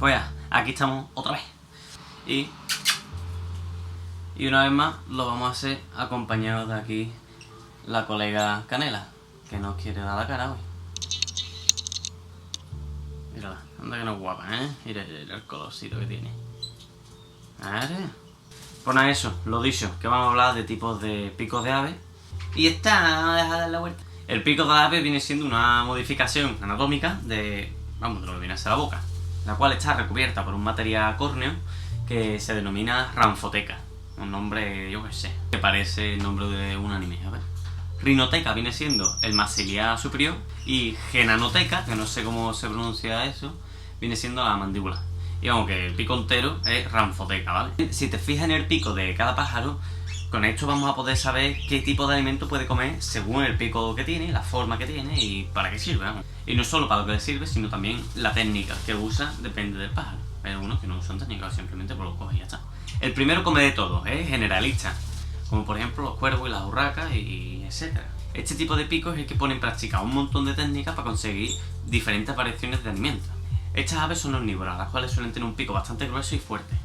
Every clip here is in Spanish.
Pues ya, aquí estamos otra vez. Y una vez más lo vamos a hacer acompañados de aquí la colega Canela, que nos quiere dar la cara hoy. Mírala, anda que no es guapa, ¿eh? Mira el colorcito que tiene. ¿Vale? Pues nada, eso, lo dicho, que vamos a hablar de tipos de picos de ave. Y esta, deja de dar la vuelta. El pico de ave viene siendo una modificación anatómica de lo que viene a ser la boca, la cual está recubierta por un material córneo que se denomina ranfoteca. Un nombre, yo qué sé, que parece el nombre de un anime, a ver. Rinoteca viene siendo el maxilar superior y genanoteca, que no sé cómo se pronuncia eso, viene siendo la mandíbula. Y vamos, que el pico entero es ranfoteca, ¿vale? Si te fijas en el pico de cada pájaro, con esto vamos a poder saber qué tipo de alimento puede comer según el pico que tiene, la forma que tiene y para qué sirve, ¿no? Y no solo para lo que le sirve, sino también la técnica que usa depende del pájaro. Hay algunos que no usan técnica, simplemente pues lo coge y ya está. El primero come de todo, es generalista, como por ejemplo los cuervos y las urracas y etcétera. Este tipo de pico es el que pone en práctica un montón de técnicas para conseguir diferentes variaciones de alimentos. Estas aves son omnívoras, las cuales suelen tener un pico bastante grueso y fuerte.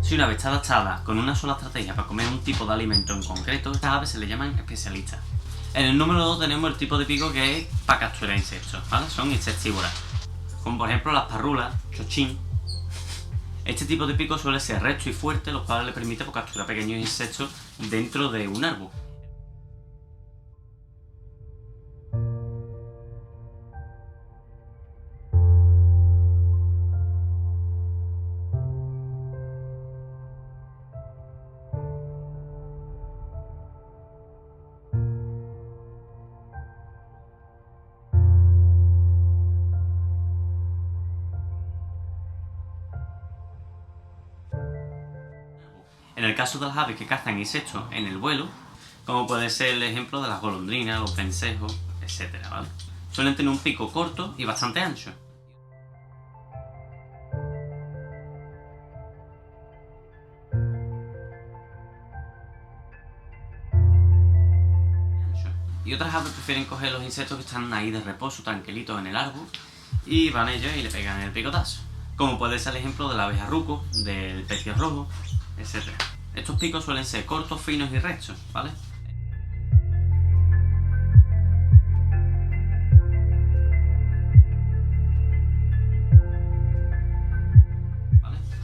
Si una ave está adaptada con una sola estrategia para comer un tipo de alimento en concreto, estas aves se le llaman especialistas. En el número 2 tenemos el tipo de pico que es para capturar insectos, ¿vale? Son insectívoras, como por ejemplo las parrulas, chochín. Este tipo de pico suele ser recto y fuerte, lo cual le permite capturar pequeños insectos dentro de un árbol. En el caso de las aves que cazan insectos en el vuelo, como puede ser el ejemplo de las golondrinas, los vencejos, etc., ¿vale? Suelen tener un pico corto y bastante ancho. Y otras aves prefieren coger los insectos que están ahí de reposo, tranquilitos en el árbol, y van ellos y le pegan el picotazo. Como puede ser el ejemplo de la abeja ruco, del pecio rojo, etc. Estos picos suelen ser cortos, finos y rectos, ¿vale?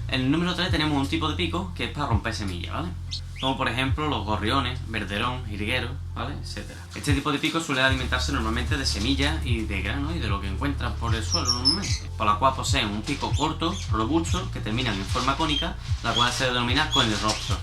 En el número 3 tenemos un tipo de pico que es para romper semillas, ¿vale? Como por ejemplo los gorriones, verderón, jilgueros, ¿vale? Etcétera. Este tipo de pico suele alimentarse normalmente de semillas y de grano y de lo que encuentran por el suelo normalmente, por la cual poseen un pico corto, robusto, que terminan en forma cónica, la cual se denomina coelurostro.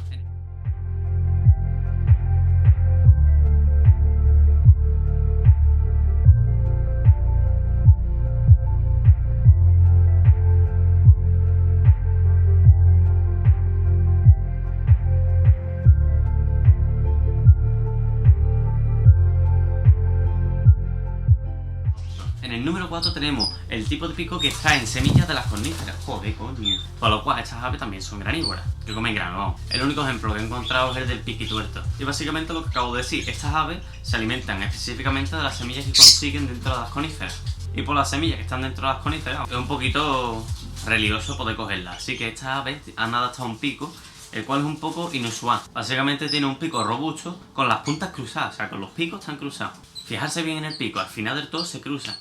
En el número 4 tenemos el tipo de pico que extraen semillas de las corníferas. Joder, coño. Por lo cual estas aves también son granívoras, que comen grano, vamos. El único ejemplo que he encontrado es el del piquituerto. Y básicamente lo que acabo de decir, estas aves se alimentan específicamente de las semillas que consiguen dentro de las coníferas. Y por las semillas que están dentro de las coníferas es un poquito religioso poder cogerlas. Así que estas aves han adaptado un pico, el cual es un poco inusual. Básicamente tiene un pico robusto con las puntas cruzadas, o sea, con los picos están cruzados. Fijarse bien en el pico, al final del todo se cruza.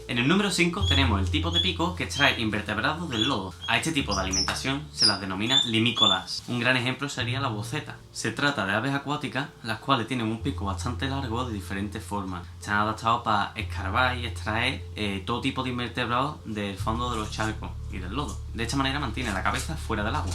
En el número 5 tenemos el tipo de pico que extrae invertebrados del lodo. A este tipo de alimentación se las denomina limícolas. Un gran ejemplo sería la boceta. Se trata de aves acuáticas, las cuales tienen un pico bastante largo de diferentes formas. Están adaptados para escarbar y extraer todo tipo de invertebrados del fondo de los charcos y del lodo. De esta manera mantiene la cabeza fuera del agua.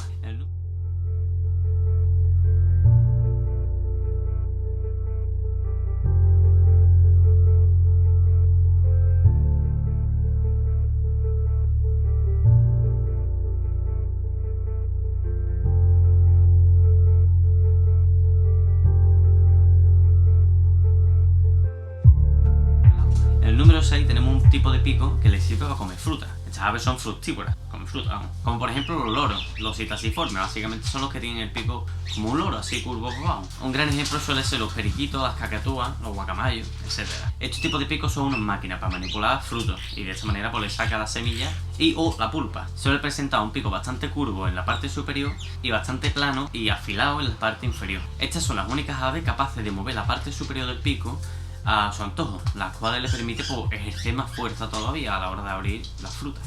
6 tenemos un tipo de pico que le sirve para comer fruta. Estas aves son fructívoras, comen fruta, vamos. Como por ejemplo los loros, los citasiformes, básicamente son los que tienen el pico como un loro, así curvo, vamos. Un gran ejemplo suele ser los periquitos, las cacatúas, los guacamayos, etc. Estos tipos de picos son unas máquinas para manipular frutos y de esta manera pues le saca la semilla y o la pulpa. Suele presentar un pico bastante curvo en la parte superior y bastante plano y afilado en la parte inferior. Estas son las únicas aves capaces de mover la parte superior del pico a su antojo, las cuales les permite pues, ejercer más fuerza todavía a la hora de abrir las frutas.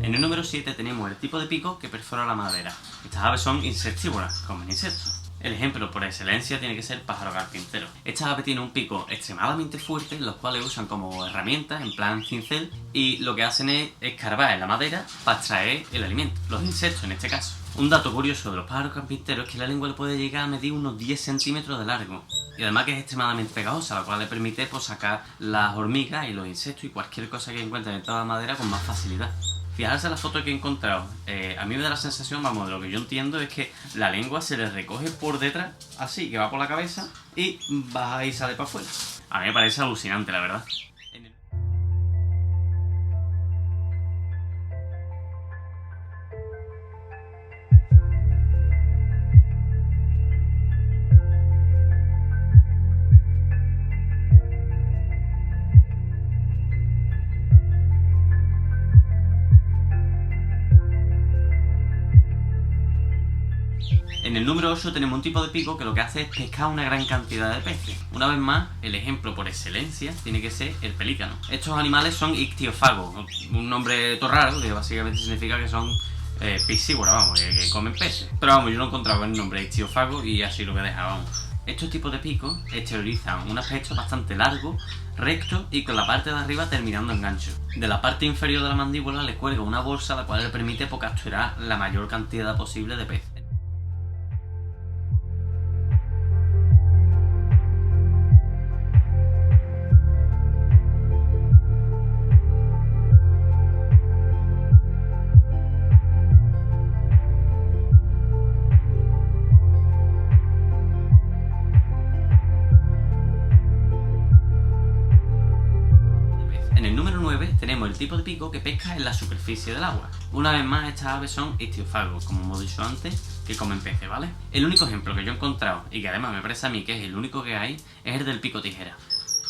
En el número 7 tenemos el tipo de pico que perfora la madera. Estas aves son insectívoras, comen insectos. El ejemplo por excelencia tiene que ser el pájaro carpintero. Esta ave tiene un pico extremadamente fuerte, los cuales usan como herramientas, en plan cincel, y lo que hacen es escarbar en la madera para extraer el alimento, los insectos en este caso. Un dato curioso de los pájaros carpinteros es que la lengua le puede llegar a medir unos 10 centímetros de largo. Y además que es extremadamente pegajosa, lo cual le permite pues, sacar las hormigas y los insectos y cualquier cosa que encuentren dentro de la madera con más facilidad. Fijarse en la foto que he encontrado, a mí me da la sensación, vamos, de lo que yo entiendo es que la lengua se le recoge por detrás, así, que va por la cabeza y baja y sale para afuera. A mí me parece alucinante, la verdad. En el número 8 tenemos un tipo de pico que lo que hace es pescar una gran cantidad de peces. Una vez más, el ejemplo por excelencia tiene que ser el pelícano. Estos animales son ictiófagos, un nombre todo raro que básicamente significa que son piscívoras, vamos, que comen peces. Pero vamos, yo no encontraba el nombre ictiófago y así lo voy a dejar, vamos. Estos tipos de picos exteriorizan un aspecto bastante largo, recto y con la parte de arriba terminando en gancho. De la parte inferior de la mandíbula le cuelga una bolsa la cual le permite capturar la mayor cantidad posible de peces. En el número 9 tenemos el tipo de pico que pesca en la superficie del agua. Una vez más, estas aves son ictiófagos, como hemos dicho antes, que comen peces, ¿vale? El único ejemplo que yo he encontrado, y que además me parece a mí que es el único que hay, es el del pico tijera.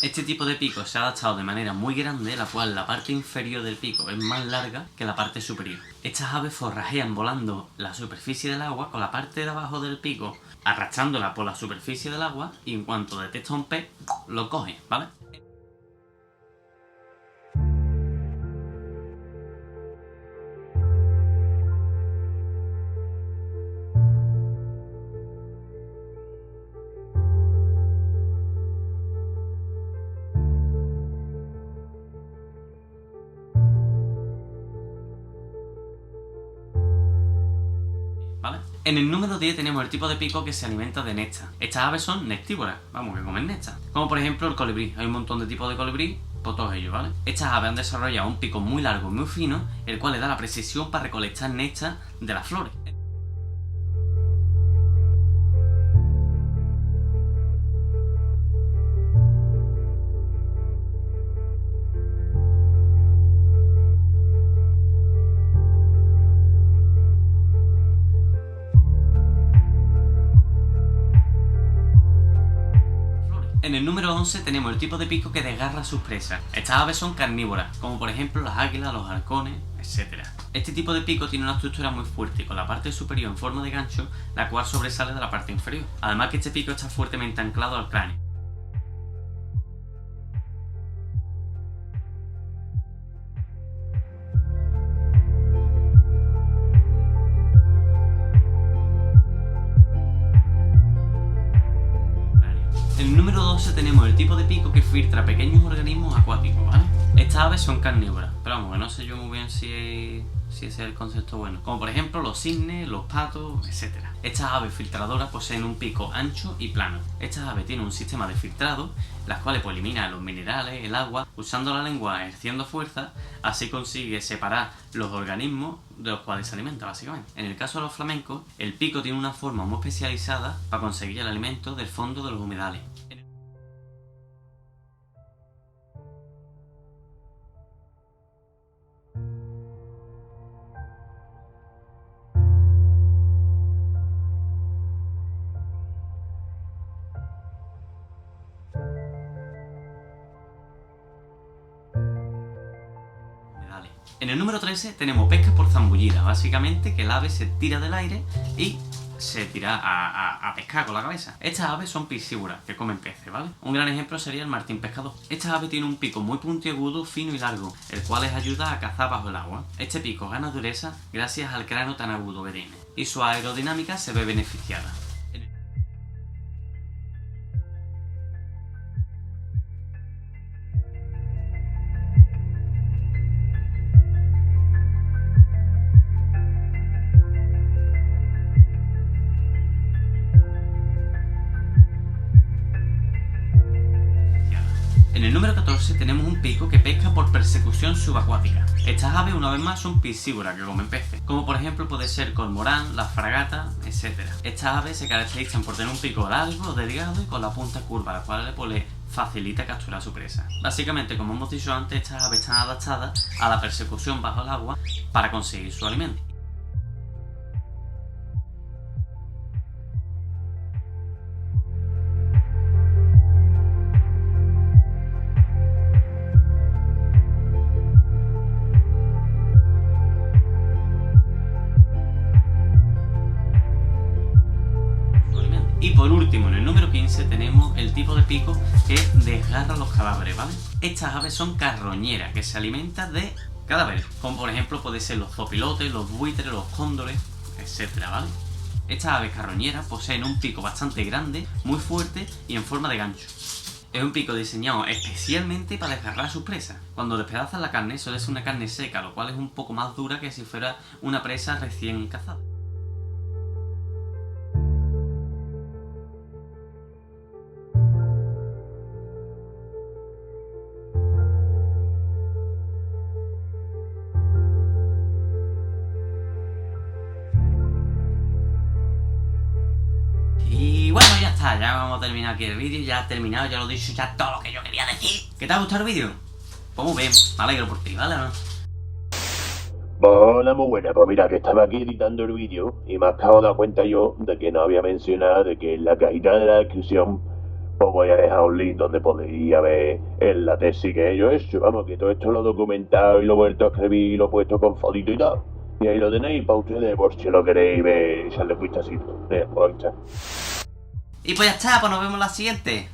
Este tipo de pico se ha adaptado de manera muy grande, la cual la parte inferior del pico es más larga que la parte superior. Estas aves forrajean volando la superficie del agua con la parte de abajo del pico, arrastrándola por la superficie del agua, y en cuanto detecta un pez, lo coge, ¿vale? ¿Vale? En el número 10 tenemos el tipo de pico que se alimenta de néctar. Estas aves son nectívoras, vamos, que comen néctar. Como por ejemplo el colibrí. Hay un montón de tipos de colibrí, por todos ellos, ¿vale? Estas aves han desarrollado un pico muy largo y muy fino, el cual le da la precisión para recolectar néctar de las flores. En el número 11 tenemos el tipo de pico que desgarra a sus presas. Estas aves son carnívoras, como por ejemplo las águilas, los halcones, etc. Este tipo de pico tiene una estructura muy fuerte, con la parte superior en forma de gancho, la cual sobresale de la parte inferior. Además que este pico está fuertemente anclado al cráneo. En el número 12 tenemos el tipo de pico que filtra pequeños organismos acuáticos, ¿vale? Estas aves son carnívoras, pero vamos, que no sé yo muy bien si si ese es el concepto bueno, como por ejemplo los cisnes, los patos, etc. Estas aves filtradoras poseen un pico ancho y plano. Estas aves tienen un sistema de filtrado, las cuales pues eliminan los minerales, el agua, usando la lengua, ejerciendo fuerza, así consigue separar los organismos de los cuales se alimenta, básicamente. En el caso de los flamencos, el pico tiene una forma muy especializada para conseguir el alimento del fondo de los humedales. En el número 13 tenemos pesca por zambullida, básicamente que el ave se tira del aire y se tira a pescar con la cabeza. Estas aves son piscívoras, que comen peces, ¿vale? Un gran ejemplo sería el martín pescador. Esta ave tiene un pico muy puntiagudo, fino y largo, el cual les ayuda a cazar bajo el agua. Este pico gana dureza gracias al cráneo tan agudo que tiene, y su aerodinámica se ve beneficiada. En el número 14 tenemos un pico que pesca por persecución subacuática. Estas aves, una vez más, son piscívoras, que comen peces, como por ejemplo puede ser cormorán, la fragata, etc. Estas aves se caracterizan por tener un pico largo, delgado y con la punta curva, la cual pues, les facilita capturar su presa. Básicamente, como hemos dicho antes, estas aves están adaptadas a la persecución bajo el agua para conseguir su alimento. Y por último, en el número 15 tenemos el tipo de pico que desgarra los cadáveres, ¿vale? Estas aves son carroñeras, que se alimentan de cadáveres, como por ejemplo pueden ser los zopilotes, los buitres, los cóndores, etc., ¿vale? Estas aves carroñeras poseen un pico bastante grande, muy fuerte y en forma de gancho. Es un pico diseñado especialmente para desgarrar sus presas. Cuando despedazan la carne suele ser una carne seca, lo cual es un poco más dura que si fuera una presa recién cazada. Y bueno, ya está, ya vamos a terminar aquí el vídeo, ya he terminado, ya lo he dicho, ya todo lo que yo quería decir. ¿Qué te ha gustado el vídeo? Pues muy bien, me alegro por ti, ¿vale? Hola, muy buena. Pues mira, que estaba aquí editando el vídeo y me acabo de dar cuenta yo de que no había mencionado de que en la cajita de la descripción os voy a dejar un link donde podéis ver la tesis que yo he hecho. Vamos, que todo esto lo he documentado y lo he vuelto a escribir y lo he puesto con fotito y tal. Y ahí lo tenéis para ustedes por si lo queréis ver y echarle un vistacito. Pues ahí está. Y pues ya está, pues nos vemos en la siguiente.